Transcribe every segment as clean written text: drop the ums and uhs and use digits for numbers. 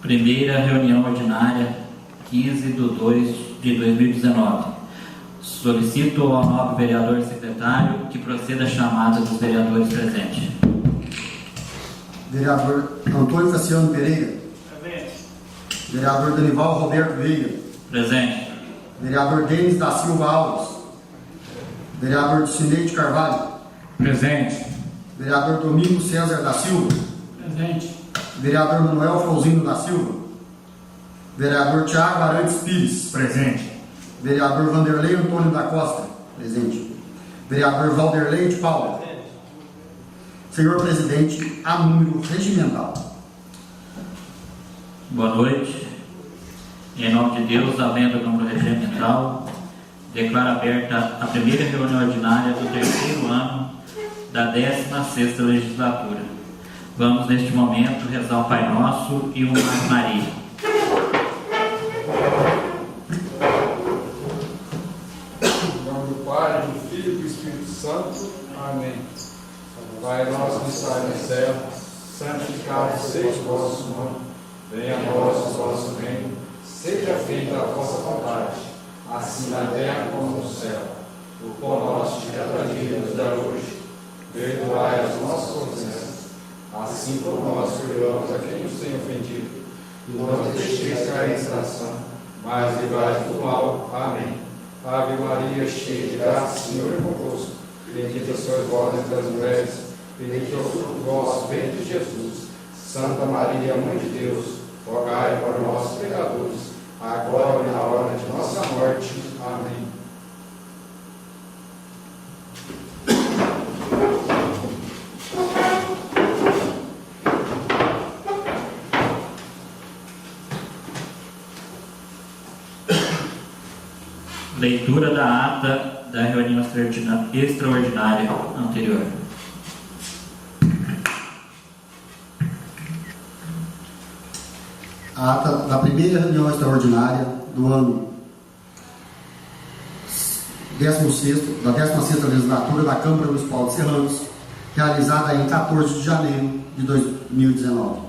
Primeira reunião ordinária, 15/2/2019. Solicito ao nobre vereador secretário que proceda a chamada dos vereadores presentes. Vereador Antônio Cassiano Pereira. Presente. Vereador Danival Roberto Veiga. Presente. Vereador Denis da Silva Alves. Vereador Cineide Carvalho. Presente. Vereador Domingos César da Silva. Presente. Vereador Manuel Flauzino da Silva. Vereador Tiago Arantes Pires. Presente. Vereador Vanderlei Antônio da Costa. Presente. Vereador Valderlei de Paula. Senhor presidente, a número regimental. Boa noite. Em nome de Deus, havendo número regimental, declaro aberta a primeira reunião ordinária do terceiro ano da 16ª legislatura. Vamos, neste momento, rezar o Pai Nosso e uma Ave Maria. Em nome do Pai, do Filho e do Espírito Santo. Amém. Pai nosso que está no céu, santificado seja o vosso nome. Venha a nós o vosso reino. Seja feita a vossa vontade, assim na terra como no céu. O pão nosso de cada dia nos dá hoje. Perdoai as nossas ofensas, assim como nós perdoamos a quem nos tem ofendido. E não nos deixeis cair em tentação, mas livrai-nos do mal. Amém. Ave Maria, cheia de graça, o Senhor é convosco. Bendita sois vós entre as mulheres, bendito é o fruto do vosso ventre, Jesus. Santa Maria, Mãe de Deus, rogai por nós, pecadores, agora e na hora de nossa morte. Amém. Leitura da ata da reunião extraordinária anterior. A ata da primeira reunião extraordinária do ano 16º, da 16ª legislatura da Câmara Municipal de Serranos, realizada em 14 de janeiro de 2019.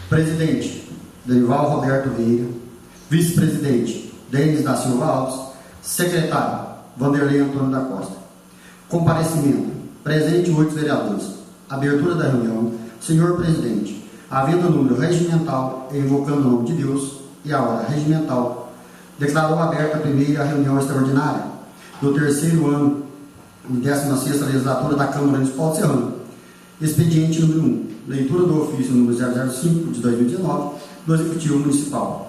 Presidente, Danival Roberto Veiga. Vice-presidente, Denis da Silva Alves. Secretário, Vanderlei Antônio da Costa. Comparecimento. Presente 8 vereadores. Abertura da reunião. Senhor presidente, havendo número regimental e invocando o nome de Deus e a hora regimental, declarou aberta a primeira reunião extraordinária do terceiro ano da 16ª legislatura da Câmara Municipal de Serrano. Expediente número 1. Leitura do ofício número 005 de 2019 do Executivo Municipal.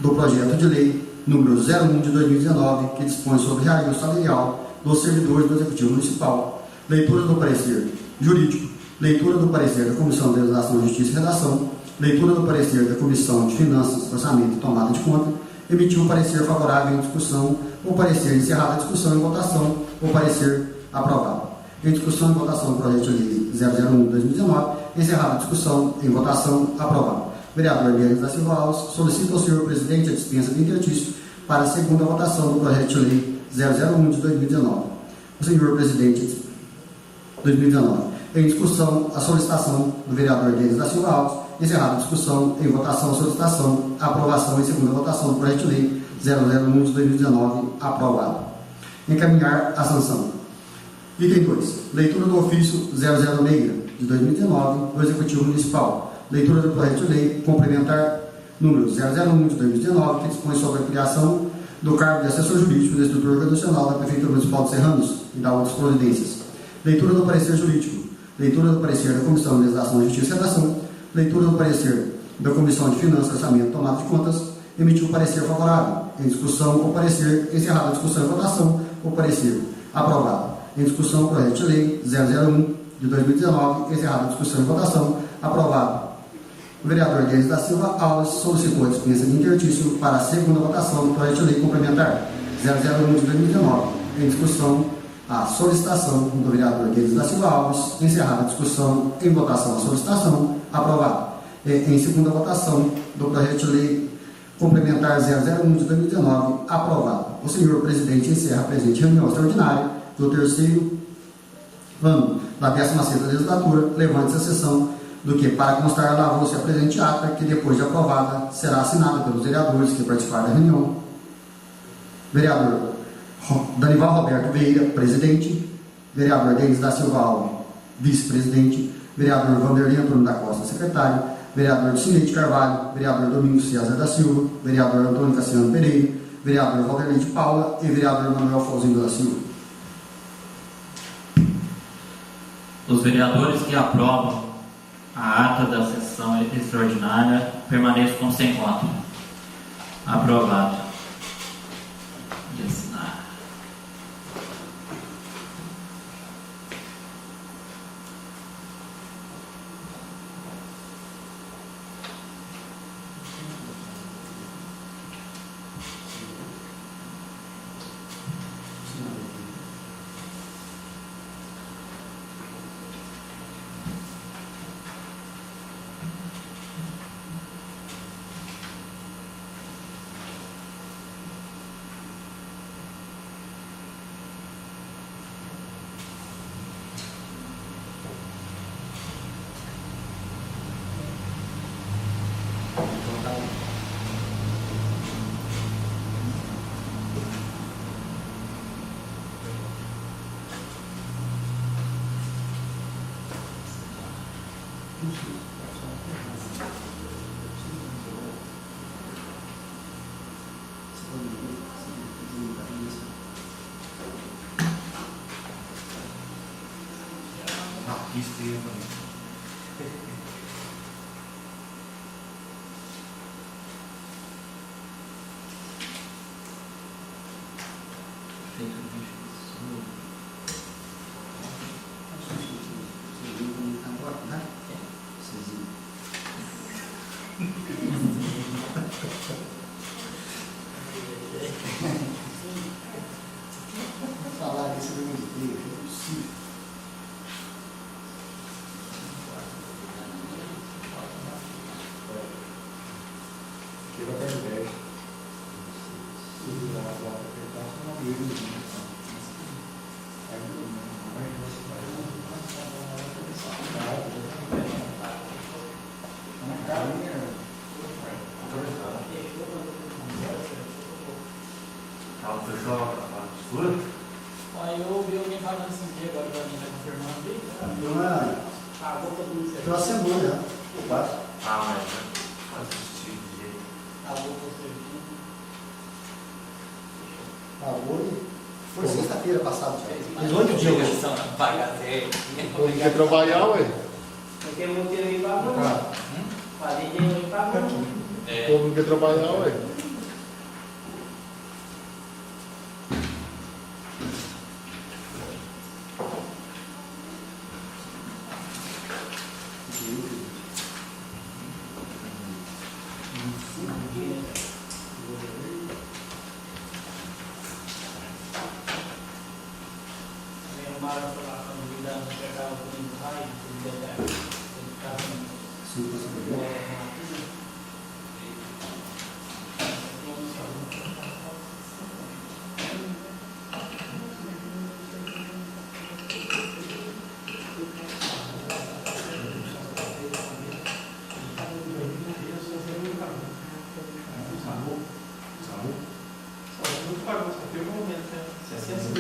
Do projeto de lei número 01 de 2019, que dispõe sobre reajuste salarial dos servidores do Executivo Municipal. Leitura do parecer jurídico. Leitura do parecer da Comissão de Legislação, Justiça e Redação. Leitura do parecer da Comissão de Finanças, Orçamento e Tomada de Conta. Emitiu um parecer favorável em discussão, ou parecer encerrada a discussão em votação, ou parecer aprovado. Em discussão e votação do projeto de lei 001 de 2019, encerrada a discussão em votação, aprovado. Vereador Denis da Silva Alves solicita ao senhor presidente a dispensa de interstício para a segunda votação do projeto de lei 001 de 2019. O senhor presidente 2019. Em discussão, a solicitação do vereador Denis da Silva Alves. Encerrada a discussão, em votação, a solicitação, a aprovação em segunda votação do projeto de lei 001 de 2019, aprovado. Encaminhar a sanção. Item 2. Leitura do ofício 006 de 2019 do Executivo Municipal. Leitura do projeto de lei complementar número 001 de 2019, que dispõe sobre a criação do cargo de assessor jurídico da estrutura organizacional da Prefeitura Municipal de Serranos e da outras providências. Leitura do parecer jurídico. Leitura do parecer da Comissão de Legislação, Justiça e Redação. Leitura do parecer da Comissão de Finanças, Orçamento e Tomada de Contas. Emitiu parecer favorável. Em discussão, ou parecer encerrada a discussão e votação, ou parecer aprovado. Em discussão, o projeto de lei 001 de 2019, encerrada a discussão e votação, aprovado. O vereador Denis da Silva Alves solicitou a dispensa de interstício para a segunda votação do projeto de lei complementar 001 de 2019. Em discussão, a solicitação do vereador Denis da Silva Alves, encerrada a discussão, em votação a solicitação, aprovado. Em segunda votação do projeto de lei complementar 001 de 2019, aprovado. O senhor presidente encerra a presente reunião extraordinária do terceiro ano da 16ª legislatura, levante-se a sessão do que para constar lavou-se a presente ata, que depois de aprovada será assinada pelos vereadores que participaram da reunião. Vereador Danival Roberto Vieira, presidente. Vereador Denis da Silva Alves, vice-presidente. Vereador Vanderlei Antônio da Costa, secretário. Vereador Cineide Carvalho. Vereador Domingos César da Silva. Vereador Antônio Cassiano Pereira. Vereador Valderlei de Paula e vereador Manuel Fauzinho da Silva. Os vereadores que aprovam a ata da sessão extraordinária permaneçam como se encontram. Aprovado. De assinar. Falar isso não é possível. Aqui vai para 10. Aí eu ouvi alguém falando assim, que agora pra mim tá confirmando aí. Pagou pra tudo certo. Pela semana já. Quatro. Mas assistir de jeito. Pagou pra serviço. Foi sexta-feira passada. Mas 8 dias. obrigação de pagar certo. Tem que trabalhar, ué. Porque eu não tirei pagou. Falei que eu pagou. O povo não quer trabalhar, ué.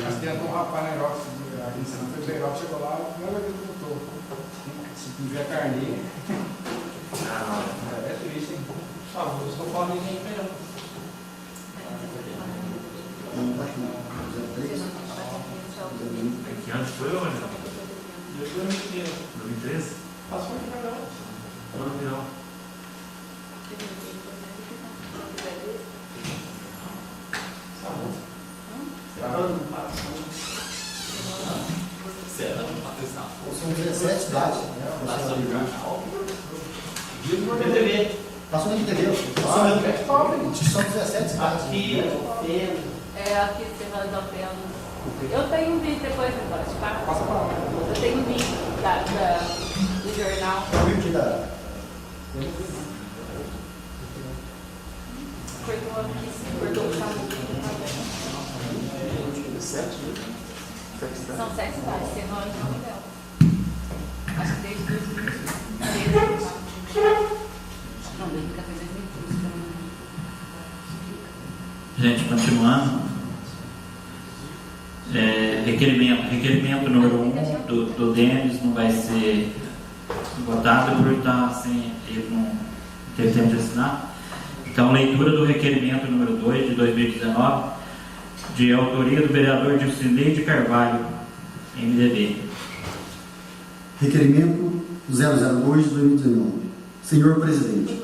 Mas tem um rapaz na Europa, a gente não foi pra Europa, chegou lá, a primeira vez que eu tô. Se tiver carninha. É triste, hein? Eu estou falando de emprego. Que ano foi hoje? 2013? Passou de verão. Ano virou. São 17 cidades. Passou de jornal. Passou na TV. São 17 cidades. Aqui Serra da Pena. Eu tenho um vídeo depois do bate-papo. Passa pra lá. Eu tenho um vídeo do jornal. É o vídeo da. Cortou o chão. São 7 cidades, Serrano e São Miguel. Acho que desde 2013. Requerimento número 1 do Denis não vai ser votado por estar sem. Ele não teve tempo de assinar. Então, leitura do requerimento número 2 de 2019, de autoria do vereador Dilcinei de Carvalho, MDB. Requerimento 002 de 2019. Senhor Presidente,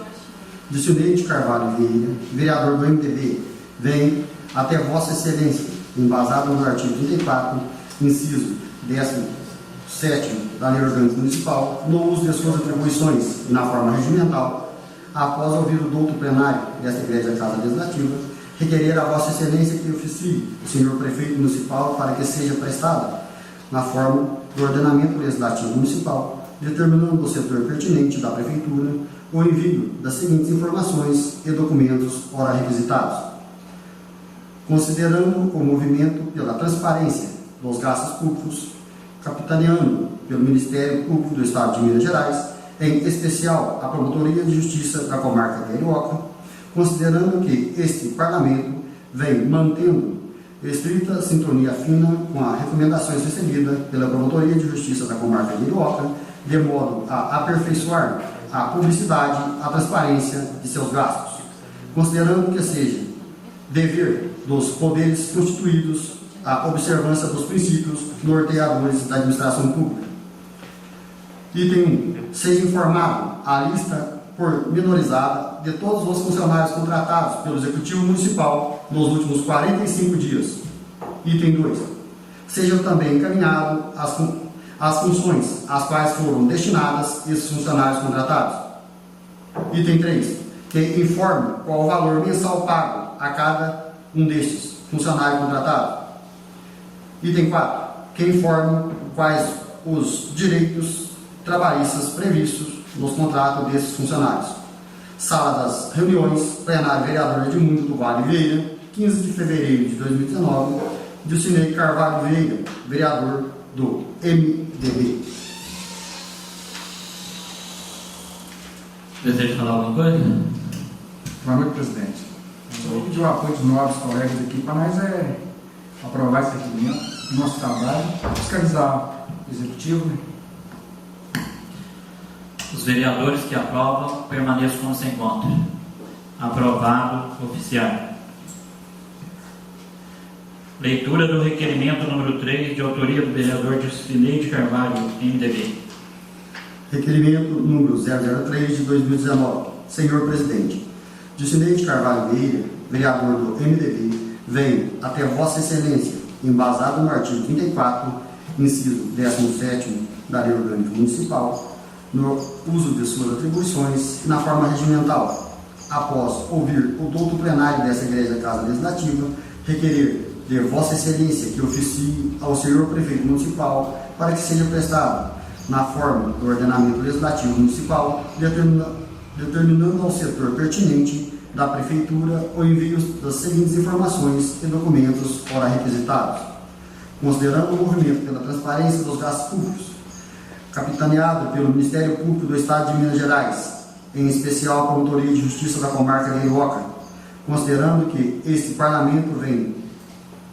Dilcinei de Carvalho Vieira, vereador do MDB, vem até Vossa Excelência, embasado no artigo 34, inciso 17 da Lei Orgânica Municipal, no uso de suas atribuições e na forma regimental, após ouvir o douto plenário desta Igreja Casa Legislativa, requerer a Vossa Excelência que oficie o senhor Prefeito Municipal para que seja prestada, na forma do ordenamento legislativo municipal, determinando o setor pertinente da Prefeitura o envio das seguintes informações e documentos ora requisitados. Considerando o movimento pela transparência dos gastos públicos, capitaneando pelo Ministério Público do Estado de Minas Gerais, em especial a Promotoria de Justiça da Comarca de Arioca, considerando que este Parlamento vem mantendo estrita sintonia fina com as recomendações recebidas pela Promotoria de Justiça da Comarca de Arioca, de modo a aperfeiçoar a publicidade, a transparência de seus gastos, considerando que seja dever dos poderes constituídos a observância dos princípios norteadores da administração pública. Item 1. Seja informado a lista pormenorizada de todos os funcionários contratados pelo Executivo Municipal nos últimos 45 dias. Item 2. Sejam também encaminhadas as funções às quais foram destinadas esses funcionários contratados. Item 3. Que informe qual o valor mensal pago a cada um destes funcionários contratados. Item 4. Que informe quais os direitos trabalhistas previstos nos contratos desses funcionários. Sala das reuniões, plenário vereador Edmundo do Vale Vieira, 15 de fevereiro de 2019, Dilcinei Carvalho Vieira, vereador do MDB. Deseja falar alguma coisa? Boa noite, presidente. Eu vou pedir o apoio dos novos colegas aqui para nós aprovar esse requerimento, nosso trabalho, fiscalizar o executivo, né? Os vereadores que aprovam permaneçam como se encontram. Aprovado, oficial. Leitura do requerimento número 3, de autoria do vereador Dilcinei de Carvalho, MDB. Requerimento número 003 de 2019. Senhor Presidente, Dilcinei de Carvalho Vieira, vereador do MDB, vem até Vossa Excelência, embasado no artigo 34, inciso 17 da Lei Orgânica Municipal, no uso de suas atribuições e na forma regimental, após ouvir o douto plenário dessa Igreja Casa Legislativa, requerer de Vossa Excelência que oficie ao senhor Prefeito Municipal para que seja prestado, na forma do ordenamento legislativo municipal, determinando ao setor pertinente da Prefeitura o envio das seguintes informações e documentos ora requisitados. Considerando o movimento pela transparência dos gastos públicos, capitaneado pelo Ministério Público do Estado de Minas Gerais, em especial a Promotoria de Justiça da Comarca de Arioca, considerando que este Parlamento vem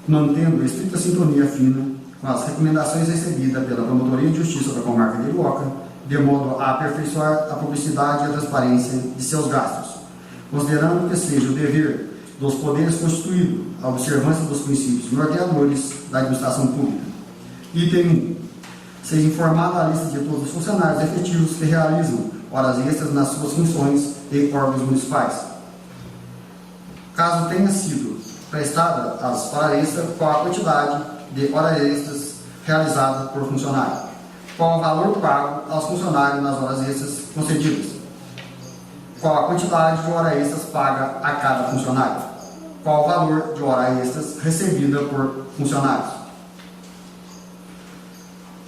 mantendo estrita sintonia fina com as recomendações recebidas pela Promotoria de Justiça da Comarca de Arioca, de modo a aperfeiçoar a publicidade e a transparência de seus gastos, considerando que seja o dever dos poderes constituídos a observância dos princípios norteadores da administração pública. Item 1. Seja informada a lista de todos os funcionários efetivos que realizam horas extras nas suas funções e órgãos municipais. Caso tenha sido prestada as horas extras, qual a quantidade de horas extras realizadas por funcionário? Qual o valor pago aos funcionários nas horas extras concedidas? Qual a quantidade de horas extras paga a cada funcionário? Qual o valor de horas extras recebida por funcionários?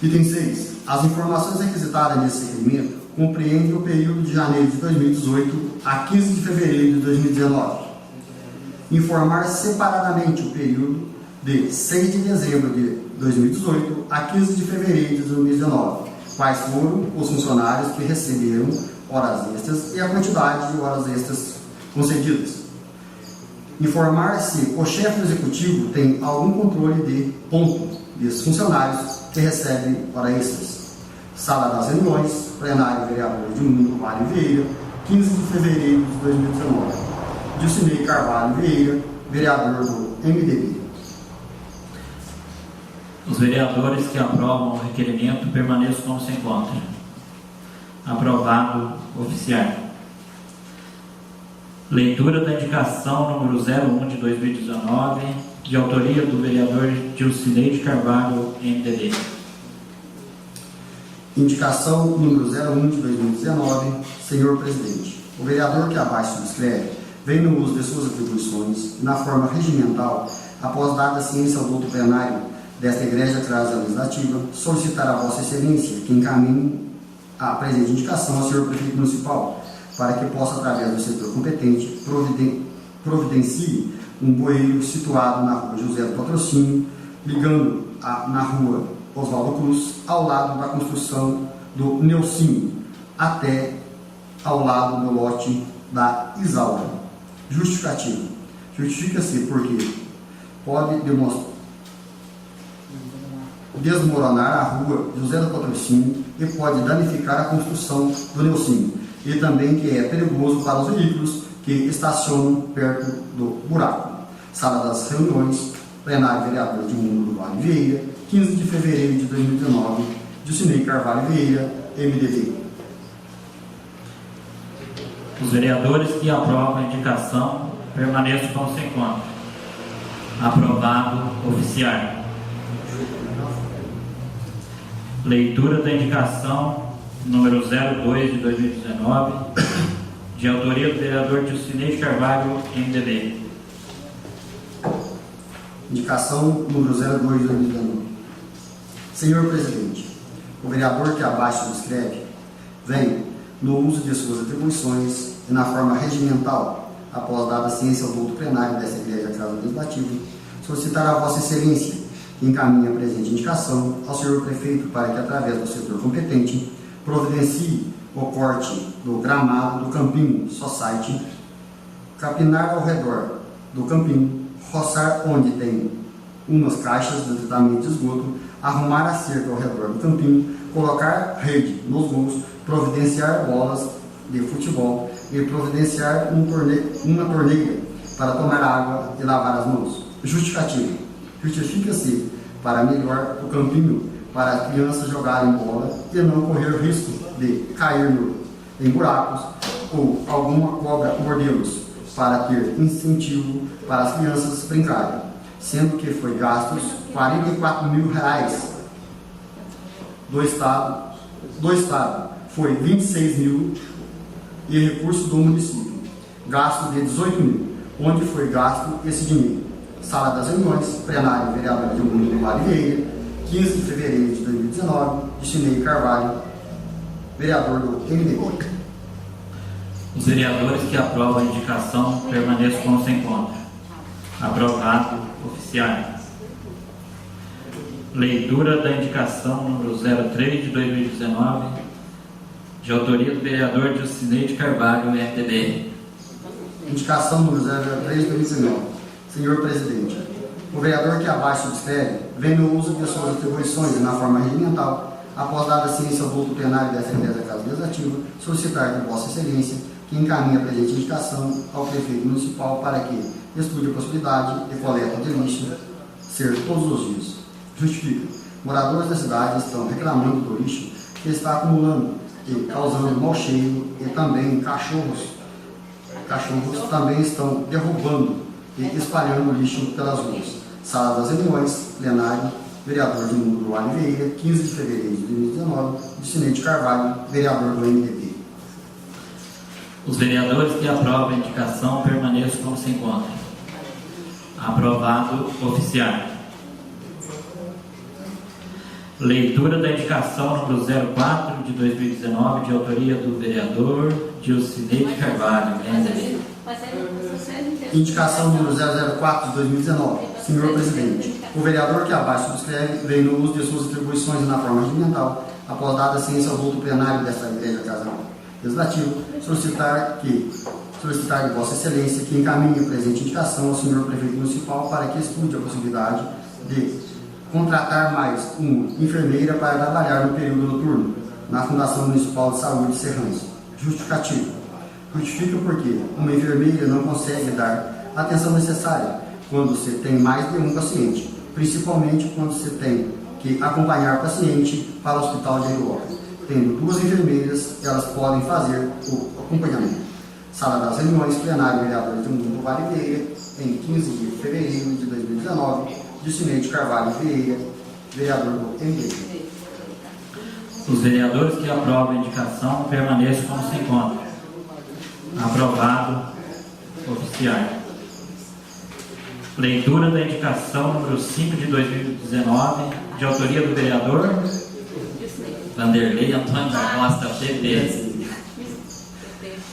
Item 6. As informações requisitadas nesse requerimento compreendem o período de janeiro de 2018 a 15 de fevereiro de 2019. Informar separadamente o período de 6 de dezembro de 2018 a 15 de fevereiro de 2019, quais foram os funcionários que receberam horas extras e a quantidade de horas extras concedidas. Informar se o chefe do executivo tem algum controle de ponto desses funcionários que recebem hora extras. Sala das reuniões, plenário vereador Edmundo Vale Vieira, 15 de fevereiro de 2019. Dilcinei Carvalho Vieira, vereador do MDB. Os vereadores que aprovam o requerimento permaneçam como se encontram. Aprovado oficial. Leitura da indicação número 01 de 2019, de autoria do vereador Dilcinei de Carvalho, MDB. Indicação número 01 de 2019, senhor presidente. O vereador que abaixo subscreve vem no uso de suas atribuições e na forma regimental, após dada ciência ao douto plenário desta Igreja Casa Legislativa, solicitar a Vossa Excelência que encaminhe a presente indicação ao senhor prefeito municipal, para que possa, através do setor competente, providencie um bueiro situado na rua José do Patrocínio, ligando na rua Oswaldo Cruz, ao lado da construção do Neucinho, até ao lado do lote da Isaura. Justificativo. Justifica-se porque pode desmoronar a rua José do Patrocínio e pode danificar a construção do Neucinho, e também que é perigoso para os veículos que estacionam perto do buraco. Sala das reuniões, plenário vereador Edmundo Vale Vieira, 15 de fevereiro de 2019, Dilcinei Carvalho Vieira, MDB. Os vereadores que aprovam a indicação permaneçam como se encontram. Aprovado oficial. Leitura da indicação número 02 de 2019, de autoria do vereador Dilcinei de Carvalho, MDB. Indicação número 02 de 2019. Senhor presidente, o vereador que abaixo subscreve vem, no uso de suas atribuições e na forma regimental, após dada ciência ao douto plenário desta Igreja Casa Legislativa, solicitar a Vossa Excelência que encaminhe a presente indicação ao senhor prefeito para que, através do setor competente, providencie o corte do gramado do Campinho Society, capinar ao redor do Campinho, roçar onde tem umas caixas de tratamento de esgoto, arrumar a cerca ao redor do Campinho, colocar rede nos gols, providenciar bolas de futebol e providenciar uma torneira para tomar água e lavar as mãos. Justificativa. Justifica-se para melhor o Campinho, para as crianças jogarem bola e não correr risco de cair em buracos ou alguma cobra mordê-los, para ter incentivo para as crianças brincarem, sendo que foi gastos R$44 mil do Estado foi 26 mil e recurso do município, gasto de 18 mil, onde foi gasto esse dinheiro. Sala das reuniões, plenário vereador Edmundo Vale Vieira, 15 de fevereiro de 2019, Dilcinei Carvalho, vereador do MDB. Os vereadores que aprovam a indicação permaneçam como se encontram. Aprovado oficial. Leitura da indicação número 03 de 2019, de autoria do vereador Dilcinei de Carvalho, MDB. Indicação número 03 de 2019. Senhor presidente, o vereador que abaixo subscreve vem no uso de suas atribuições e na forma regimental, após dada ciência ao douto plenário desta Igreja Casa Legislativa, solicitar de Vossa Excelência que encaminhe a presente indicação ao prefeito municipal para que estude a possibilidade de coleta de lixo ser todos os dias. Justifica. Moradores da cidade estão reclamando do lixo que está acumulando e causando mau cheiro, e também cachorros também estão derrubando e espalhando lixo pelas ruas. Sala das reuniões, plenário, vereador Edmundo Vale Vieira, 15 de fevereiro de 2019, Dilcinei de Carvalho, vereador do MDB. Os vereadores que aprovam a indicação permaneçam como se encontram. Aprovado oficial. Leitura da indicação número 04 de 2019, de autoria do vereador Dilcinei de Carvalho, MDB. Indicação número 004 de 2019. Senhor presidente, o vereador que abaixo subscreve vem no uso de suas atribuições e na forma regimental, após dada ciência ao douto plenário desta Igreja Casa Legislativa, solicitar de Vossa Excelência que encaminhe a presente indicação ao senhor prefeito municipal para que estude a possibilidade de contratar mais uma enfermeira para trabalhar no período noturno na Fundação Municipal de Saúde de Serrães. Justificativo. Justifica porque uma enfermeira não consegue dar a atenção necessária quando você tem mais de um paciente, principalmente quando você tem que acompanhar o paciente para o hospital de Heliópolis. Tendo duas enfermeiras, elas podem fazer o acompanhamento. Sala das reuniões, plenário vereador de Mundo Vale Vieira, em 15 de fevereiro de 2019, de Cineide Carvalho Vieira, vereador do MDB. Os vereadores que aprovam a indicação permaneçam como se encontram. Aprovado. Oficial. Leitura da indicação número 5 de 2019, de autoria do vereador Vanderlei Antônio da Costa, PP.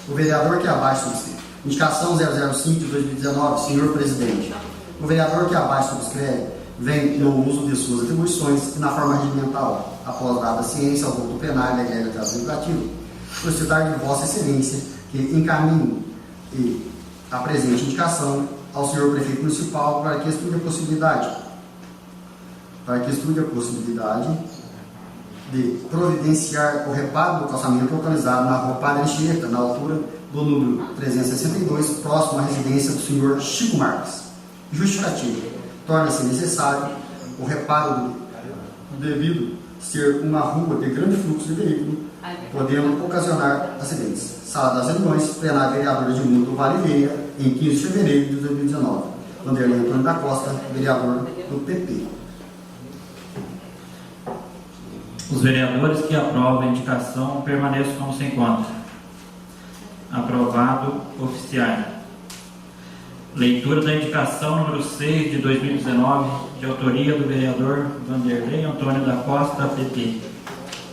O vereador que abaixo subscreve. Indicação 005 de 2019, senhor presidente. O vereador que abaixo subscreve vem no uso de suas atribuições e na forma regimental, após dada ciência ao voto plenário da regra legislativo, solicitar de Vossa Excelência que encaminhe a presente indicação ao senhor prefeito municipal para que estude a possibilidade de providenciar o reparo do calçamento localizado na rua Padre Anchieta, na altura do número 362, próximo à residência do senhor Chico Marques. Justificativo. Torna-se necessário o reparo devido ser uma rua de grande fluxo de veículos, podendo ocasionar acidentes. Sala das reuniões, plenário vereador de Mundo do Vale Vieira, em 15 de fevereiro de 2019. Vanderlei Antônio da Costa, vereador do PP. Os vereadores que aprovam a indicação permaneçam como se encontram. Aprovado. Oficial. Leitura da indicação número 6 de 2019, de autoria do vereador Vanderlei Antônio da Costa, PP.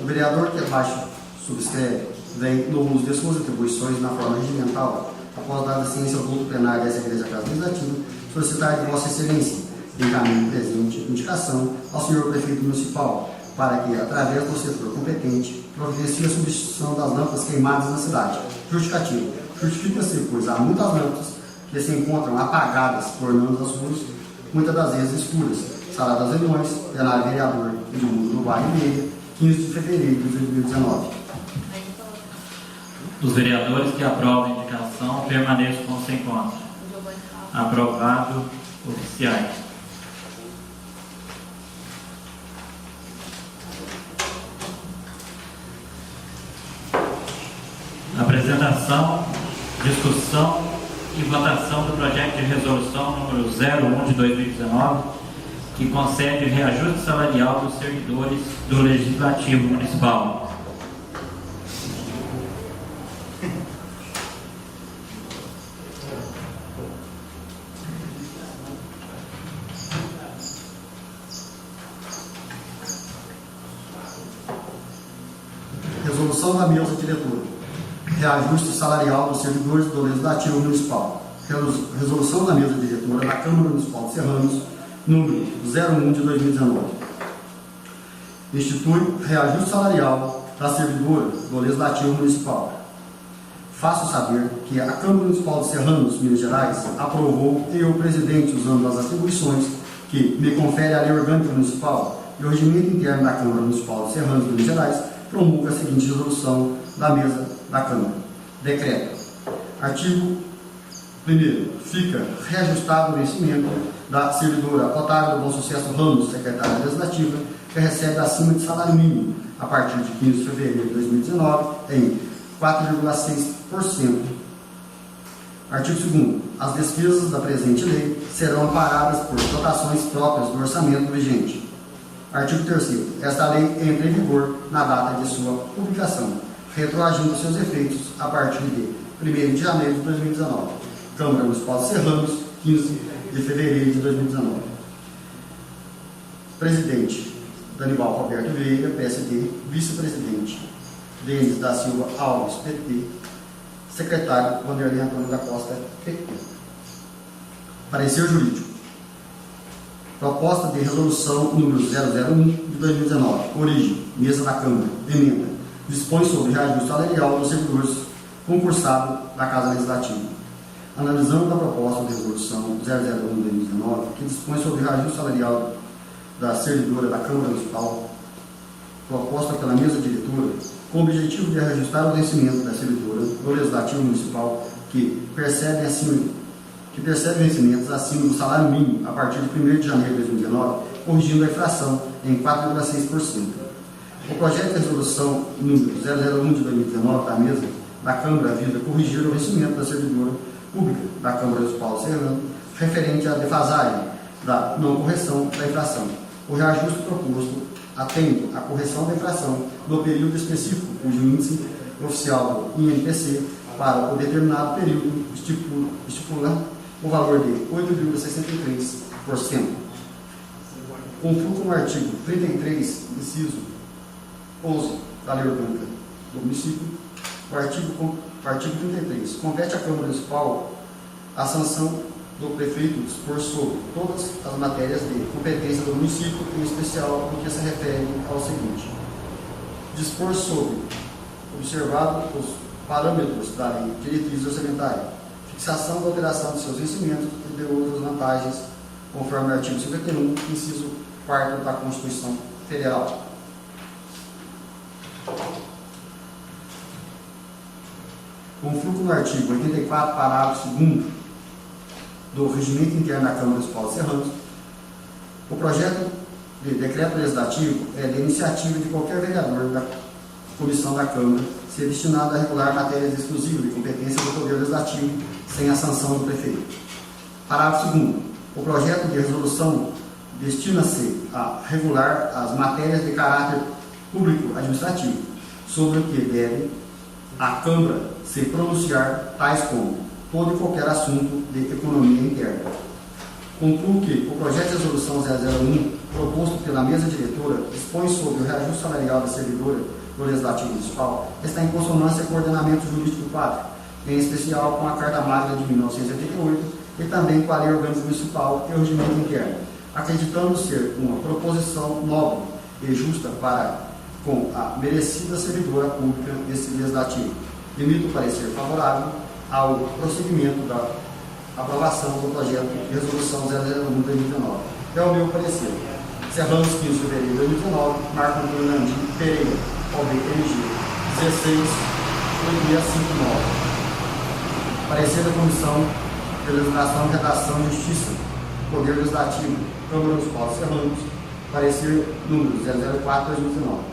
O vereador que abaixo subscreve vem no uso de suas atribuições na forma regimental, após dada ciência ao voto plenário dessa Igreja Casa Legislativa, solicitar de Vossa Excelência encaminhe presente indicação ao senhor prefeito municipal para que, através do setor competente, providencie a substituição das lâmpadas queimadas na cidade. Justificativo. Justifica-se, pois há muitas lâmpadas que se encontram apagadas, tornando as ruas, muitas das vezes, escuras. Sala das reuniões, plenário vereador de Mundo do Vale Vieira, 15 de fevereiro de 2019. Os vereadores que aprovam a indicação permaneçam como se encontram. Aprovado. Oficial. Apresentação, discussão e votação do projeto de resolução número 01 de 2019, que concede reajuste salarial dos servidores do Legislativo Municipal. Resolução da mesa diretora. Reajuste salarial dos servidores do Legislativo Municipal. Resolução da mesa diretora da Câmara Municipal de Serranos, número 01 de 2019. Institui reajuste salarial da servidora do Legislativo Municipal. Faço saber que a Câmara Municipal de Serranos, Minas Gerais, aprovou e o presidente, usando as atribuições que me confere a Lei Orgânica Municipal e o regimento interno da Câmara Municipal de Serranos, Minas Gerais, promulga a seguinte resolução da mesa da Câmara. Decreto. Artigo 1º. Fica reajustado o vencimento da servidora Otávio do Bom Sucesso Ramos, secretária legislativa, que recebe acima de salário mínimo a partir de 15 de fevereiro de 2019 em 4,6%. Artigo 2º. As despesas da presente lei serão amparadas por dotações próprias do orçamento vigente. Artigo 3º. Esta lei entra em vigor na data de sua publicação, retroagindo seus efeitos a partir de 1º de janeiro de 2019. Câmara Municipal de Serranos, 15 de fevereiro de 2019. Presidente, Danival Roberto Vieira, PSD. Vice-presidente, Denis da Silva Alves, PT. Secretário, Vanderlei Antônio da Costa, PT. Parecer jurídico. Proposta de resolução número 001 de 2019. Origem, mesa da Câmara. Emenda. Dispõe sobre reajuste salarial dos servidores concursados da Casa Legislativa. Analisando a proposta de resolução 001 de 2019, que dispõe sobre reajuste salarial da servidora da Câmara Municipal, proposta pela mesa diretora, com o objetivo de reajustar o vencimento da servidora do Legislativo Municipal que percebe vencimentos acima do salário mínimo a partir de 1º de janeiro de 2019, corrigindo a inflação em 4,6%. O projeto de resolução número 001 de 2019 da mesa da Câmara visa corrigir o vencimento da servidora pública da Câmara Municipal Serrano referente à defasagem da não correção da inflação. O reajuste proposto atende à correção da inflação no período específico, cujo índice oficial do INPC para o determinado período estipula o valor de 8,63%. Consulta no artigo 33, inciso 11 da Lei Orgânica do Município. O artigo 33. Compete à Câmara Municipal a sanção do prefeito dispor sobre todas as matérias de competência do município, em especial no que se refere ao seguinte: dispor sobre, observado os parâmetros da lei, diretrizes orçamentárias, fixação da alteração de seus vencimentos e de outras vantagens, conforme o artigo 51, inciso 4º da Constituição Federal. Conforme no artigo 84, parágrafo 2º do Regimento Interno da Câmara Municipal de Serranos, o projeto de decreto legislativo é de iniciativa de qualquer vereador da comissão da Câmara, ser destinado a regular matérias exclusivas de competência do Poder Legislativo, sem a sanção do prefeito. Parágrafo 2º. O projeto de resolução destina-se a regular as matérias de caráter público-administrativo, sobre o que deve a Câmara se pronunciar, tais como todo e qualquer assunto de economia interna. Concluo que o projeto de resolução 001, proposto pela mesa diretora, dispõe sobre o reajuste salarial da servidora do Legislativo Municipal, está em consonância com o ordenamento jurídico 4, em especial com a Carta Magna de 1988 e também com a Lei Orgânica Municipal e o Regimento Interno, acreditando ser uma proposição nobre e justa para com a merecida servidora pública desse Legislativo. Emito o parecer favorável ao prosseguimento da aprovação do projeto de resolução 001 de 2019. É o meu parecer. Serranos, 15 de fevereiro de 2019, Marco Antônio Landim Pereira, OBMG, 16, no dia 5/9. Parecer da Comissão de Legislação, Redação e Justiça, Poder Legislativo, Câmara Municipal de Serranos, parecer número 004 de 2019.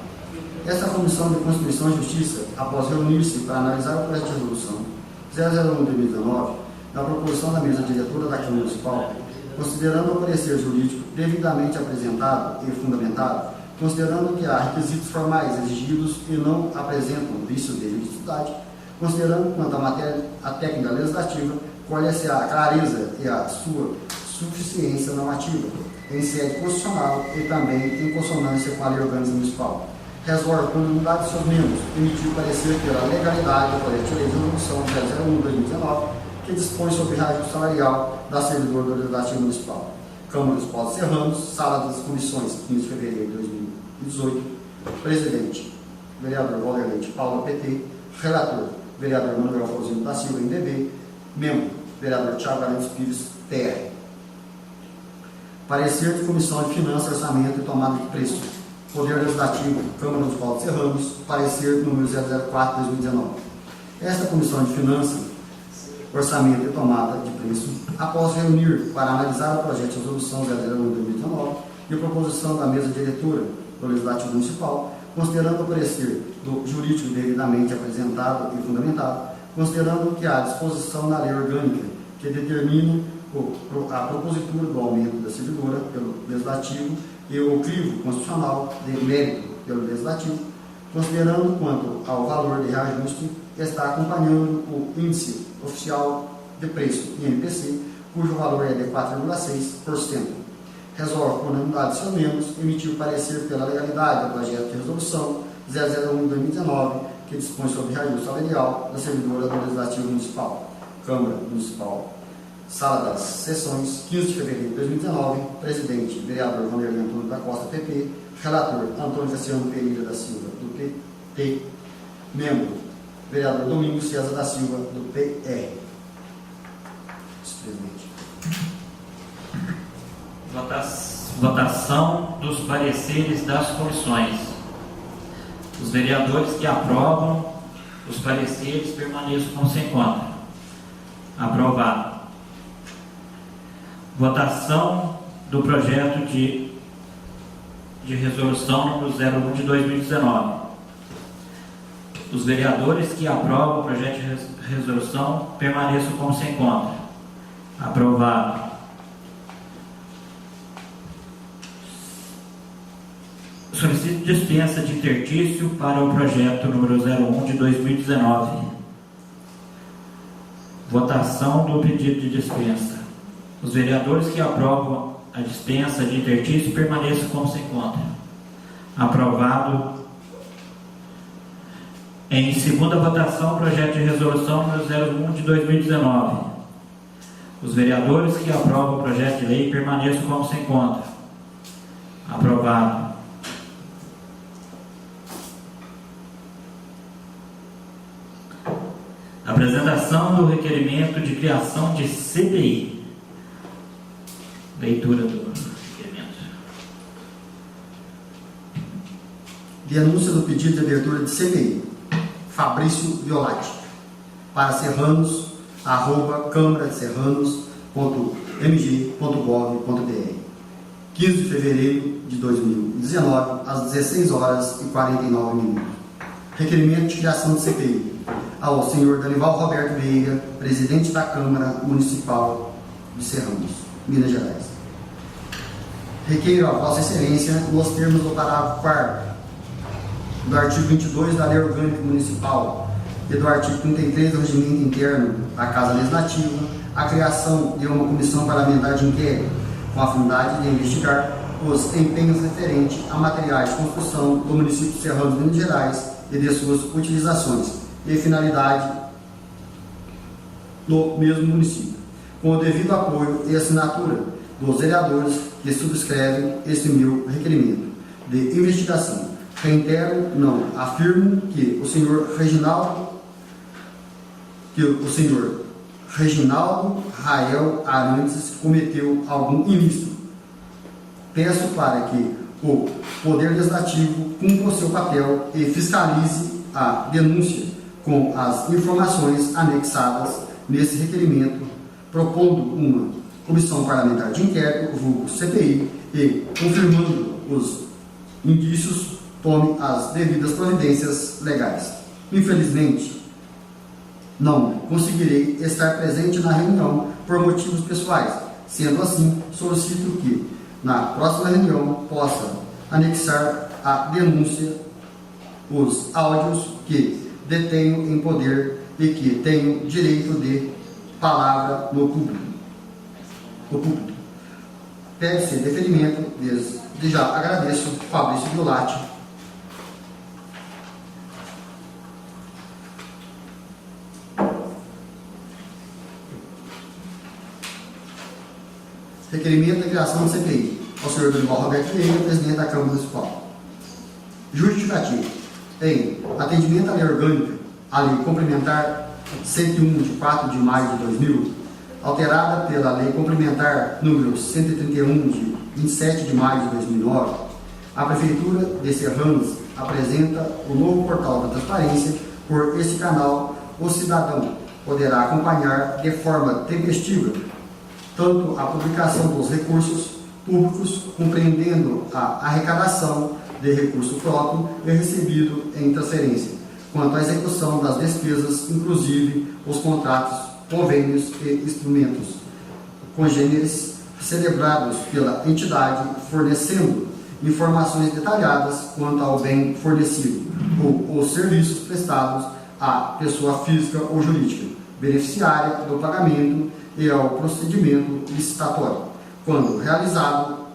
Esta Comissão de Constituição e Justiça, após reunir-se para analisar o projeto de resolução 001 de 2019, na proposição da mesa diretora da Câmara Municipal, considerando o parecer jurídico devidamente apresentado e fundamentado, considerando que há requisitos formais exigidos e não apresentam vícios de legitimidade, considerando quanto à matéria, a técnica legislativa, colhe-se a clareza e a sua suficiência normativa, em sede constitucional e também em consonância com a Lei Orgânica Municipal. Resolve, por unidade de seus membros, emitir parecer pela legalidade do projeto de lei de resolução 001 de 2019, que dispõe sobre reajuste salarial da servidora do Legislativo Municipal. Câmara Municipal de Serranos, Sala das Comissões, 15 de fevereiro de 2018. Presidente, vereador Walter Leite, Paulo, PT. Relator, vereador Manuel Fozino da Silva, MDB. Membro, vereador Thiago Valentos Pires, TR. Parecer de Comissão de Finanças, Orçamento e Tomada de Preço. Poder Legislativo, Câmara Municipal de Serranos, parecer número 004 de 2019. Esta Comissão de Finanças, Orçamento e Tomada de Preço, após reunir para analisar o projeto de resolução 001 de 2019 e a proposição da mesa diretora do Legislativo Municipal, considerando o parecer do jurídico devidamente apresentado e fundamentado, considerando que há disposição na lei orgânica que determina a propositura do aumento da servidora pelo Legislativo e o crivo constitucional de mérito pelo Legislativo, considerando quanto ao valor de reajuste, está acompanhando o índice oficial de preço, INPC, cujo valor é de 4,6%. Resolve, por unanimidade de seus membros, emitir o parecer pela legalidade do projeto de resolução 001 de 2019, que dispõe sobre reajuste salarial da servidora do Legislativo Municipal. Câmara Municipal, Sala das Sessões, 15 de fevereiro de 2019. Presidente, vereador Vanderlei Antônio da Costa, PP. Relator, Antônio Cassiano Pereira da Silva, do PT. Membro, vereador Domingos César da Silva, do PR. Presidente. Votação dos pareceres das comissões. Os vereadores que aprovam os pareceres permaneçam como se encontram. Aprovado. Votação do projeto de resolução número 01 de 2019. Os vereadores que aprovam o projeto de resolução permaneçam como se encontram. Aprovado. Solicito dispensa de interstício para o projeto número 01 de 2019. Votação do pedido de dispensa. Os vereadores que aprovam a dispensa de interstício permaneçam como se encontram. Aprovado. Em segunda votação, projeto de resolução número 01 de 2019. Os vereadores que aprovam o projeto de lei permaneçam como se encontram. Aprovado. Apresentação do requerimento de criação de CPI. Leitura do requerimento. Denúncia do pedido de abertura de CPI. Fabrício Violati. Para serranos, @câmaradeserranos.mg.gov.br. 15 de fevereiro de 2019, às 16 horas e 49 minutos. Requerimento de criação de CPI. Ao senhor Danival Roberto Veiga, presidente da Câmara Municipal de Serranos, Minas Gerais. Requeiro a Vossa Excelência, nos termos do parágrafo 4º do artigo 22 da Lei Orgânica Municipal e do artigo 33 do Regimento Interno da Casa Legislativa, a criação de uma comissão parlamentar de inquérito com a finalidade de investigar os empenhos referentes a materiais de construção do município de Serranos, Minas Gerais e de suas utilizações e finalidade no mesmo município, com o devido apoio e assinatura dos vereadores que subscrevem este meu requerimento de investigação. Reitero, não afirmo que o senhor Reginaldo Rael Arantes cometeu algum ilícito. Peço para que o Poder Legislativo cumpra o seu papel e fiscalize a denúncia com as informações anexadas nesse requerimento, propondo uma comissão parlamentar de inquérito, vulgo CPI, e, confirmando os indícios, tome as devidas providências legais. Infelizmente, não conseguirei estar presente na reunião por motivos pessoais. Sendo assim, solicito que, na próxima reunião, possa anexar à denúncia os áudios que detenho em poder e que tenho direito de palavra no público. Pede-se deferimento, desde já agradeço, Fabrício Violati. Requerimento de criação do CPI. Ao senhor Danival Roberto Veiga, presidente da Câmara Municipal. Justificativo. Em atendimento à lei orgânica, a lei complementar 101 de 4 de maio de 2000, alterada pela lei complementar número 131 de 27 de maio de 2009, a Prefeitura de Serranos apresenta o novo portal da transparência. Por esse canal, o cidadão poderá acompanhar de forma tempestiva tanto a publicação dos recursos públicos, compreendendo a arrecadação de recurso próprio e recebido em transferência, quanto à execução das despesas, inclusive os contratos, convênios e instrumentos congêneres celebrados pela entidade, fornecendo informações detalhadas quanto ao bem fornecido ou os serviços prestados à pessoa física ou jurídica, beneficiária do pagamento, e ao procedimento licitatório, quando realizado,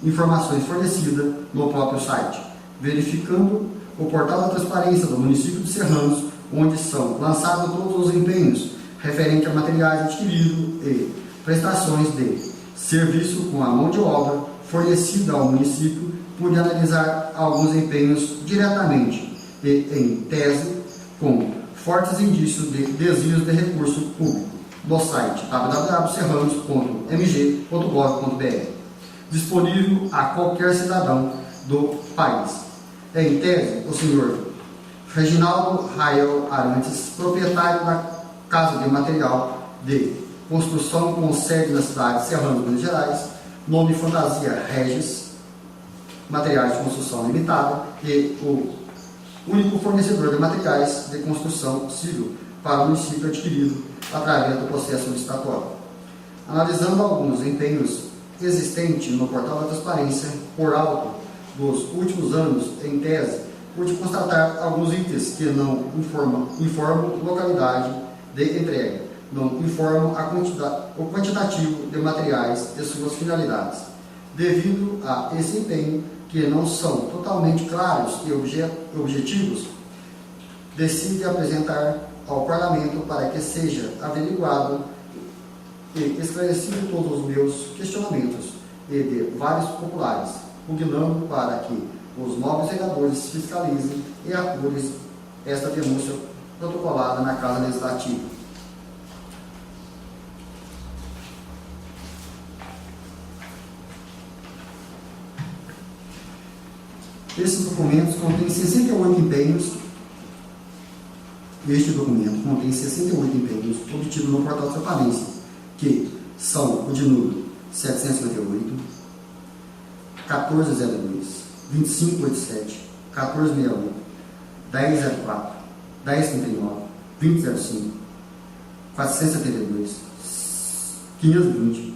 informações fornecidas no próprio site, verificando o portal da transparência do município de Serranos, onde são lançados todos os empenhos referentes a materiais adquiridos e prestações de serviço com a mão de obra fornecida ao município, pude analisar alguns empenhos diretamente e, em tese, com fortes indícios de desvios de recurso público, no site www.serranos.mg.gov.br. disponível a qualquer cidadão do país. Em tese, o senhor Reginaldo Rael Arantes, proprietário da Casa de Material de Construção com sede na cidade de Serrano, Minas Gerais, nome fantasia Regis, Materiais de Construção Limitada, e o único fornecedor de materiais de construção civil para o município adquirido através do processo licitatório. Analisando alguns empenhos existentes no portal da transparência por alto dos últimos anos, em tese, pude constatar alguns itens que não informam localidade de entrega, não informam o quantitativo de materiais e suas finalidades. Devido a esse empenho, que não são totalmente claros e objetivos, decide apresentar ao Parlamento para que seja averiguado e esclarecido todos os meus questionamentos e de vários populares, pugnando para que os novos vereadores fiscalizem e apurem esta denúncia protocolada na Casa Legislativa. Esses documentos contêm 68 empenhos. Este documento contém 68 empenhos obtidos no portal de transparência, que são o de número 758, 1402, 2587, 1461, 1004, 1039, 2005, 472, 520,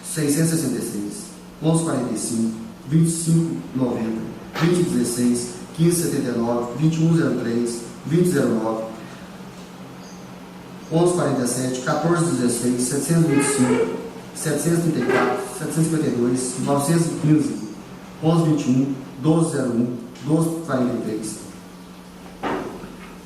666, 1145, 2590, 2016, 1579, 2103, 2009, 1147, 1416, 725, 734, 752, 915, 1121, 1201, 1243,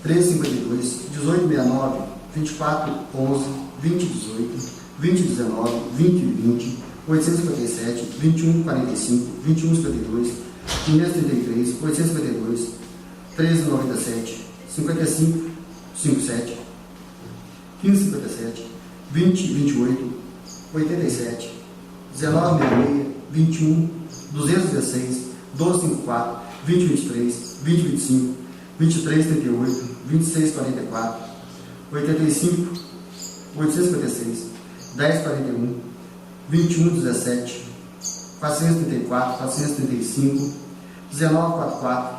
1352, 1869, 2411, 2018, 2019, 2020, 857, 2145, 2152, 533, 852, 1397, 55, 57, 1557, 2028, 87, 1966, 21, 216, 1254, 2023, 2025, 2338, 2644, 85, 856, 1041, 2117, 434, 435, 1944,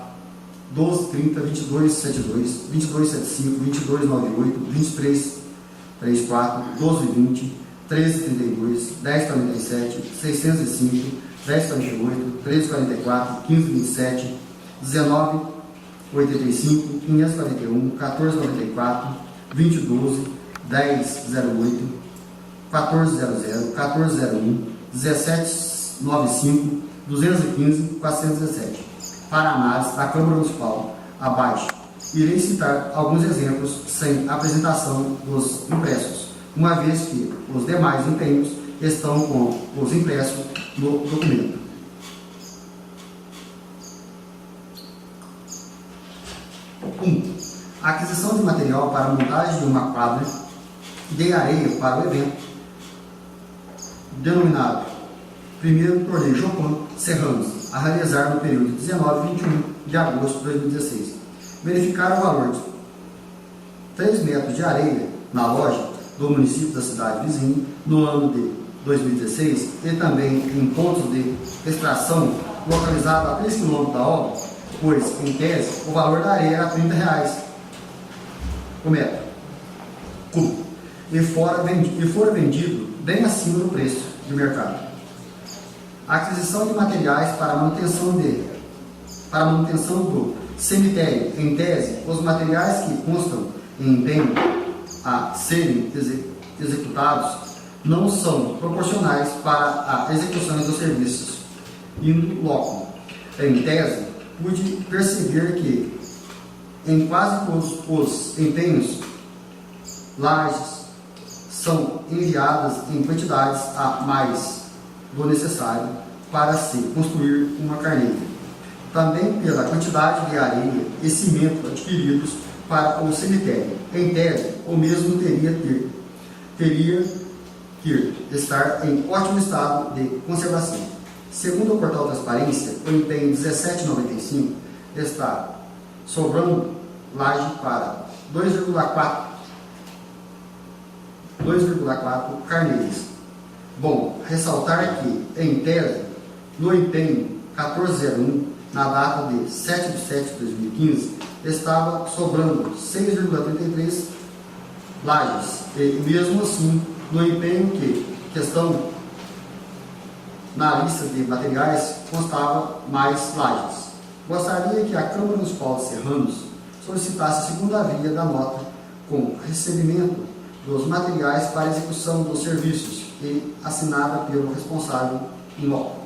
1230, 2272, 2275, 2298, 2334, 1220, 1332, 1047, 605, 1048, 1344, 1527, 1985, 541, 1494, 2012, 1008, 1400, 1401, 1795, 215, 417. Para análise da Câmara Municipal, abaixo, irei citar alguns exemplos sem apresentação dos impressos, uma vez que os demais empenhos estão com os impressos no documento. 1. Aquisição de material para a montagem de uma quadra de areia para o evento, denominado Primeiro Torneio Chopin Serranos, a realizar no período 19 e 21 de agosto de 2016. Verificar o valor de 3 metros de areia na loja do município da cidade vizinha no ano de 2016 e também em pontos de extração localizados a 3 km da obra, pois, em tese, o valor da areia era R$30 o metro cubo e fora vendido bem acima do preço de mercado. Aquisição de materiais para a manutenção do cemitério. Em tese, os materiais que constam em empenho a serem executados não são proporcionais para a execução dos serviços in loco. Em tese, pude perceber que em quase todos os empenhos, lajes são enviadas em quantidades a mais do necessário para se construir uma carneira. Também pela quantidade de areia e cimento adquiridos para o cemitério. Em tese, o mesmo teria que estar em ótimo estado de conservação. Segundo o portal Transparência, o empenho 1795 está sobrando laje para 2,4 carneiros. Bom, ressaltar que, em tese, no empenho 1401, na data de 7 de 7 de 2015, estava sobrando 6,33 lajes. E mesmo assim, no empenho que estão na lista de materiais, constava mais lajes. Gostaria que a Câmara Municipal de Serranos solicitasse a segunda via da nota com recebimento dos materiais para execução dos serviços e assinada pelo responsável em loco.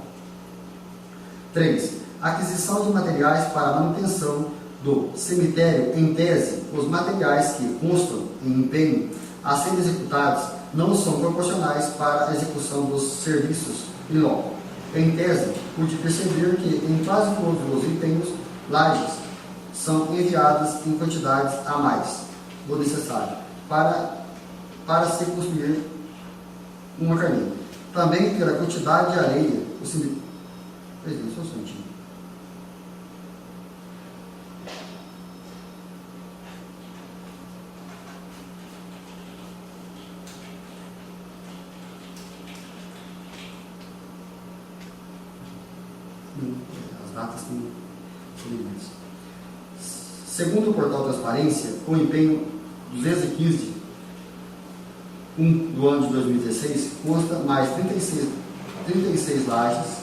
3. Aquisição de materiais para manutenção do cemitério. Em tese, os materiais que constam em empenho a serem executados não são proporcionais para a execução dos serviços em loco. Em tese, pude perceber que em quase todos os empenhos, lajes são enviadas em quantidades a mais do necessário para se construir uma carneira. Também pela quantidade de areia, o cemitério. Só um minutinho. As datas são imensas. Segundo o portal Transparência, o empenho 215 do ano de 2016 consta mais 36 lajes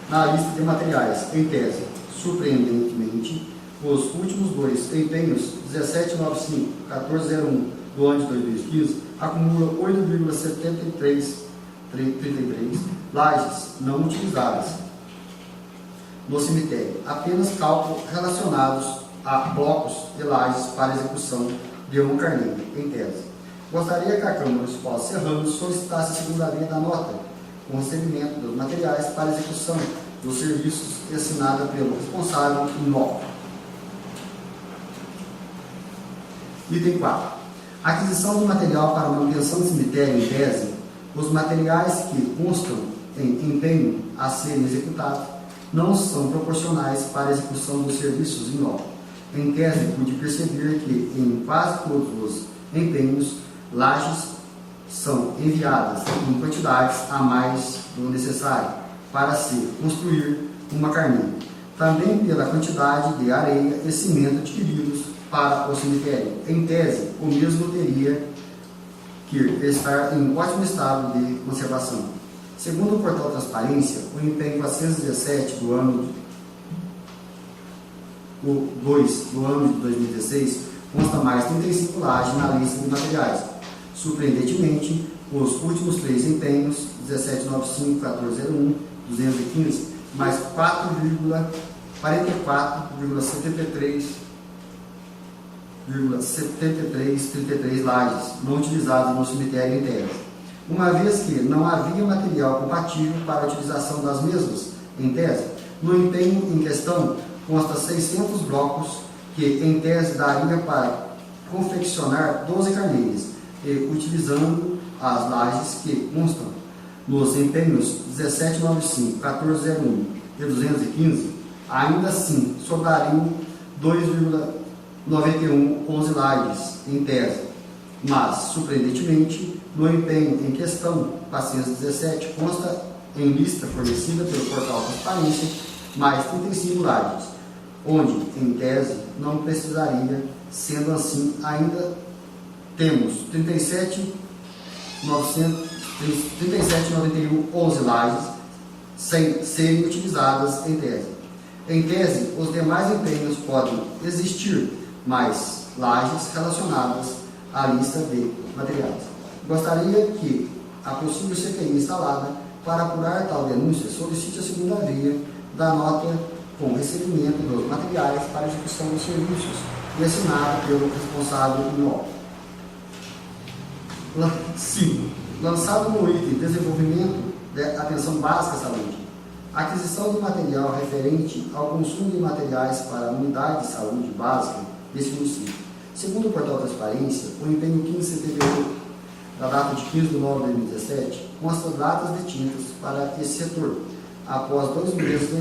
na lista de materiais. Em tese, surpreendentemente, os últimos dois empenhos, 1795 e 1401 do ano de 2015, acumulam 8,33 lajes não utilizadas no cemitério, apenas cálculos relacionados a blocos de lajes para execução de um carneiro, em tese. Gostaria que a Câmara Municipal de Serranos solicitasse a segunda via da nota, com recebimento dos materiais para execução dos serviços e assinada pelo responsável em loco. Item 4. Aquisição de material para manutenção do cemitério. Em tese, os materiais que constam em empenho a serem executados não são proporcionais para a execução dos serviços em loco. Em tese, pude perceber que em quase todos os empenhos, lajes são enviadas em quantidades a mais do necessário para se construir uma carneira. Também pela quantidade de areia e cimento adquiridos para o cemitério. Em tese, o mesmo teria que estar em ótimo estado de conservação. Segundo o portal Transparência, o empenho 417 do ano 2 do ano de 2016 consta mais 35 lajes na lista de materiais. Surpreendentemente, os últimos 3 empenhos, 1795, 1401, 215, mais 4,43 lajes não utilizadas no cemitério em tese, uma vez que não havia material compatível para a utilização das mesmas. Em tese, no empenho em questão consta 600 blocos que em tese daria para confeccionar 12 carneiros, e utilizando as lajes que constam nos empenhos 1795, 1401 e 215, ainda assim sobrariam 2,91 lajes em tese, mas, surpreendentemente, no empenho em questão, 417, consta em lista fornecida pelo portal Transparência mais 35 lajes, onde, em tese, não precisaria. Sendo assim, ainda temos 37.91 lajes sem serem utilizadas em tese. Em tese, os demais empenhos podem existir mais lajes relacionadas à lista de materiais. Gostaria que a possível CPI instalada para apurar tal denúncia solicite a segunda via da nota com recebimento dos materiais para execução dos serviços e assinado pelo responsável em loco. 5. Lançado no item Desenvolvimento da Atenção Básica à Saúde, aquisição de material referente ao consumo de materiais para a unidade de saúde básica deste município. Segundo o portal Transparência, o empenho 1578 da data de 15 de novembro de 2017, consta datas de tintas para esse setor, após 2 meses do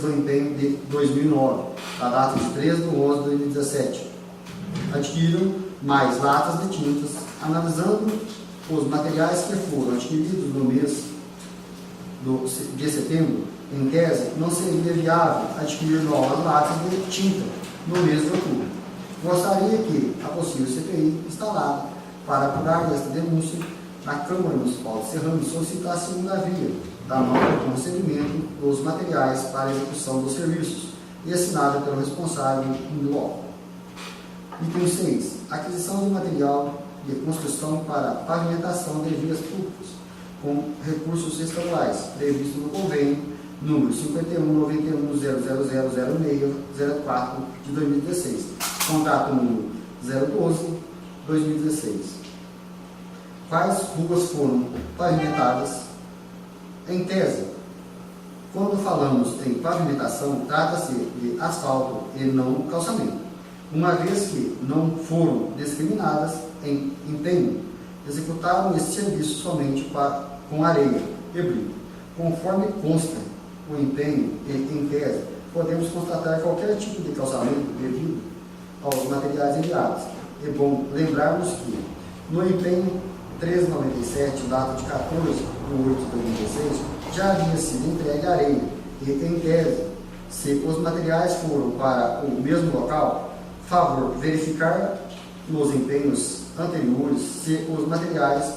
empenho de 2009, da data de 13 de 11 de 2017. Adquiriram mais latas de tintas, analisando os materiais que foram adquiridos no mês de setembro. Em tese, não seria viável adquirir novas latas de tinta no mês de outubro. Gostaria que a possível CPI instalada para apurar esta denúncia na Câmara Municipal de Serrano solicitasse a segunda via da nota de concedimento dos materiais para execução dos serviços e assinada pelo responsável em loco. Item 6. Aquisição de material de construção para pavimentação de vias públicas com recursos estaduais, previsto no convênio número 5191000604 de 2016, contrato número 012/2016. Quais ruas foram pavimentadas? Em tese, quando falamos em pavimentação, trata-se de asfalto e não calçamento, uma vez que não foram discriminadas em empenho, executaram esse serviço somente com areia e brilho. Conforme consta o empenho e, em tese, podemos constatar qualquer tipo de calçamento devido aos materiais enviados. É bom lembrarmos que, no empenho 1397, data de 14 de 8 de 2016, já havia sido entregue areia e, em tese, se os materiais foram para o mesmo local, favor verificar nos empenhos anteriores se os materiais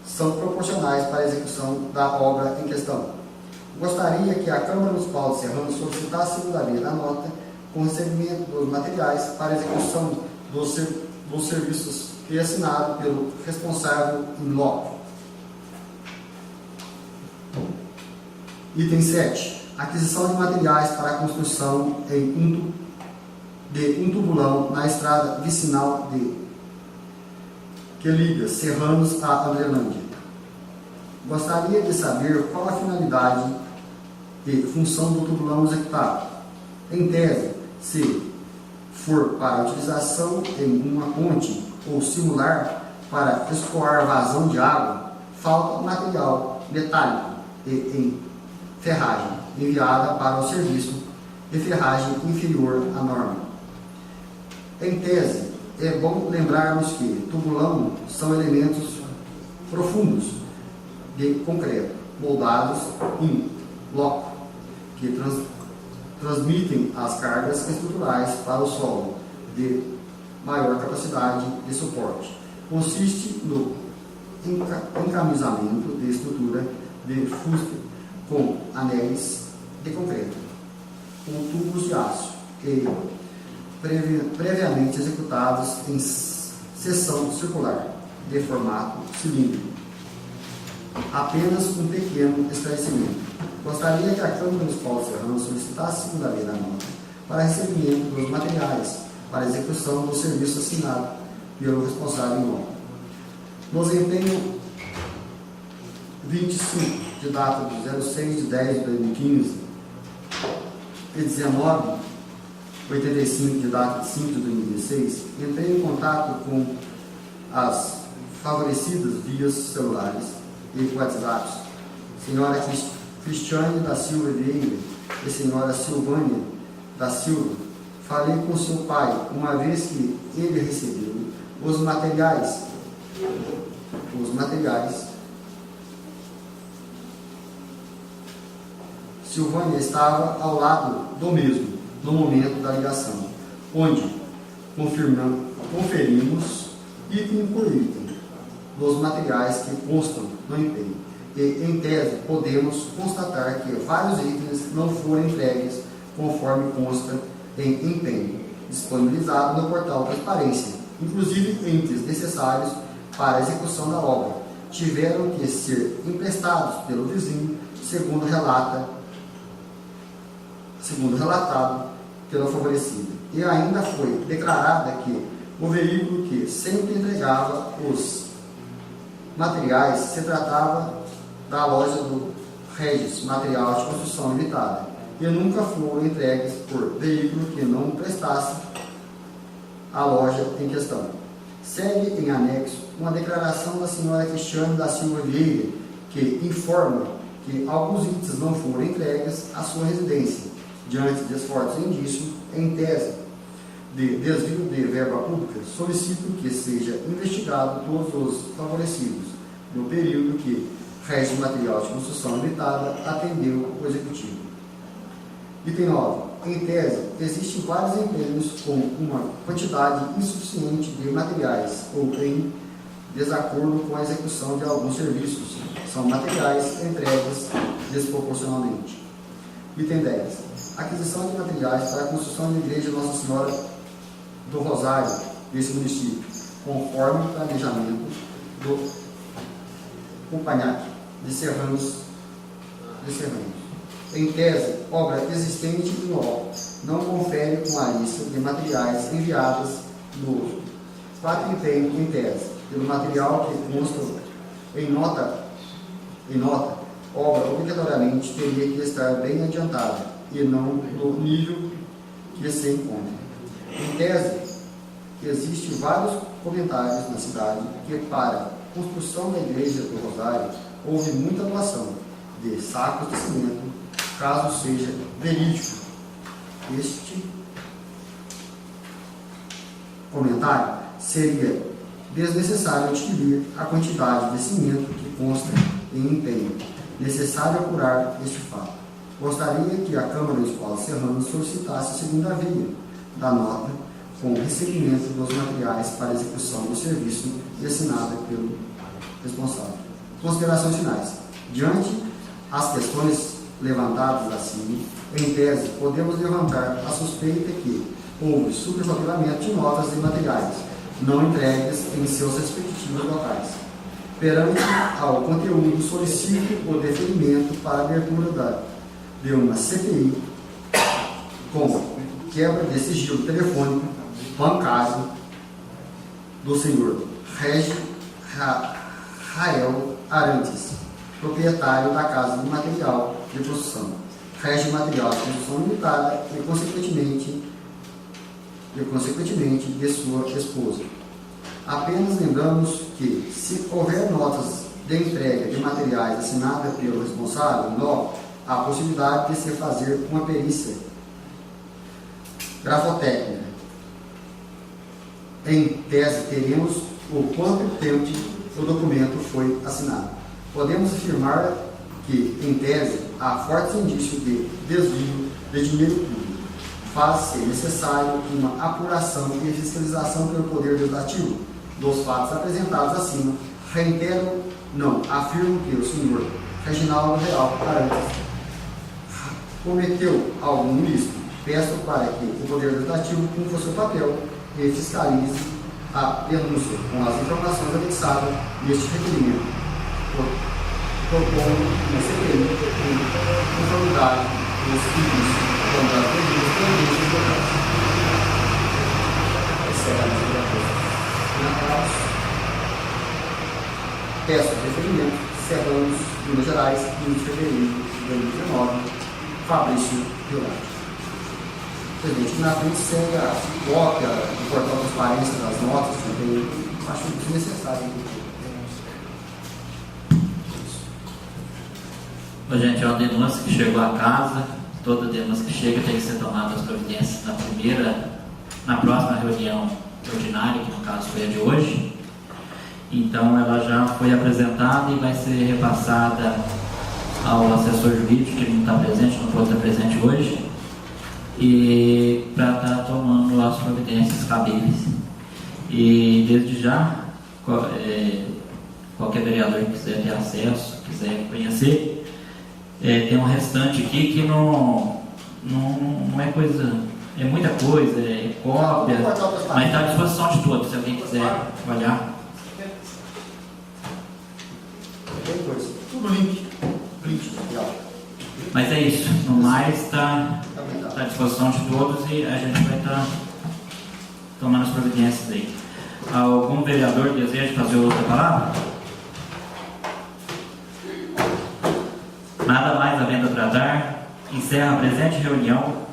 são proporcionais para a execução da obra em questão. Gostaria que a Câmara Municipal de Serrano solicitasse a segunda via da nota com recebimento dos materiais para execução dos serviços e assinado pelo responsável em loco. Item 7. Aquisição de materiais para a construção de um tubulão na estrada vicinal que liga Serranos a Andrelândia. Gostaria de saber qual a finalidade e função do tubulão executado. Em tese, se for para utilização em uma ponte ou simular para escoar vazão de água, falta material metálico e em ferragem enviada para o serviço de ferragem inferior à norma. Em tese, é bom lembrarmos que tubulão são elementos profundos de concreto, moldados em loco, que transmitem as cargas estruturais para o solo de maior capacidade de suporte. Consiste no encamisamento de estrutura de fuste com anéis de concreto, com tubos de aço e previamente executados em seção circular, de formato cilíndrico. Apenas um pequeno esclarecimento. Gostaria que a Câmara Municipal de Serrano solicitasse a segunda via da nota para recebimento dos materiais para execução do serviço assinado pelo responsável em loco. Nos empenho 25, de data de 06 de 10 de 2015, e 1985, de data de 5 de 2016, entrei em contato com as favorecidas vias celulares e WhatsApps, senhora Cristiane da Silva Vieira e senhora Silvânia da Silva. Falei com seu pai, uma vez que ele recebeu os materiais. Silvânia estava ao lado do mesmo no momento da ligação, onde conferimos item por item dos materiais que constam no empenho. E, em tese, podemos constatar que vários itens não foram entregues conforme consta em empenho, disponibilizado no portal Transparência, inclusive itens necessários para a execução da obra, tiveram que ser emprestados pelo vizinho, segundo relatado pela favorecida. E ainda foi declarada que o veículo que sempre entregava os materiais se tratava da loja do Regis Material de Construção Limitada, e nunca foram entregues por veículo que não prestasse à loja em questão. Segue em anexo uma declaração da senhora Cristiane da Silva Vieira, que informa que alguns itens não foram entregues à sua residência, diante de fortes indícios em tese de desvio de verba pública. Solicito que seja investigado todos os favorecidos no período que Rede Material de Construção Limitada atendeu o Executivo. Item 9. Em tese, existem vários empenhos com uma quantidade insuficiente de materiais ou em desacordo com a execução de alguns serviços. São materiais entregues desproporcionalmente. Item 10. Aquisição de materiais para a construção da Igreja Nossa Senhora do Rosário desse município, conforme o planejamento do Companhaque de Serranos. Em tese, obra existente em obra não confere com a lista de materiais enviadas no 4 empenho em tese, pelo material que consta em nota, obra obrigatoriamente teria que estar bem adiantada e não no nível que se encontra. Em tese, existem vários comentários na cidade que para a construção da Igreja do Rosário houve muita doação de sacos de cimento. Caso seja verídico este comentário, seria desnecessário adquirir a quantidade de cimento que consta em empenho. Necessário apurar este fato. Gostaria que a Câmara Municipal de Serranos solicitasse a segunda via da nota com recebimento dos materiais para execução do serviço e assinada pelo responsável. Considerações finais. Diante as questões levantadas acima, em tese, podemos levantar a suspeita que houve superfaturamento de notas e materiais não entregues em seus respectivos locais. Perante ao conteúdo, solicito o deferimento para a abertura de uma CPI com quebra de sigilo telefônico bancário do senhor Rael Arantes, proprietário da Casa de Material de Construção, Rede Material de Construção Limitada e, consequentemente, de sua esposa. Apenas lembramos que, se houver notas de entrega de materiais assinadas pelo responsável, há a possibilidade de se fazer uma perícia grafotécnica. Em tese, teremos o quanto tempo o documento foi assinado. Podemos afirmar que, em tese, há fortes indícios de desvio de dinheiro público. Faz-se necessário uma apuração e fiscalização pelo Poder Legislativo dos fatos apresentados acima. Reitero, afirmo que o senhor Reginaldo Real Arantes cometeu algum ilícito. Peço para que o Poder Legislativo cumpra seu papel e fiscalize a denúncia com as informações anexadas neste requerimento, propondo uma CPI em conformidade dos serviços quanto às devidas providências locais. Peço deferimento, Serranos, Minas Gerais, 15 de fevereiro de 2019, Fabrício Violante. Presidente, na frente segue a cópia do portal de transparência das notas, também acho desnecessário. Gente, é uma denúncia que chegou à casa. Toda denúncia que chega tem que ser tomada as providências na próxima reunião ordinária, que no caso foi a de hoje. Então ela já foi apresentada e vai ser repassada ao assessor jurídico, que não está presente, não pode estar presente hoje, e para estar tomando as providências cabíveis. E desde já, qualquer vereador que quiser ter acesso, quiser conhecer, tem um restante aqui que não é coisa, é muita coisa, é cópia, mas está à disposição de todos, se alguém quiser olhar. Tem coisa, tudo link. Mas é isso, no mais está à disposição de todos e a gente vai estar tomando as providências aí. Algum vereador deseja fazer outra palavra? Nada mais havendo a tratar, encerra a presente reunião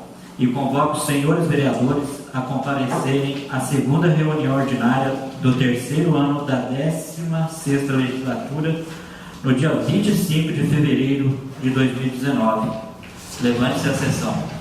e convoco os senhores vereadores a comparecerem à segunda reunião ordinária do terceiro ano da 16ª legislatura, no dia 25 de fevereiro de 2019. Levante-se a sessão.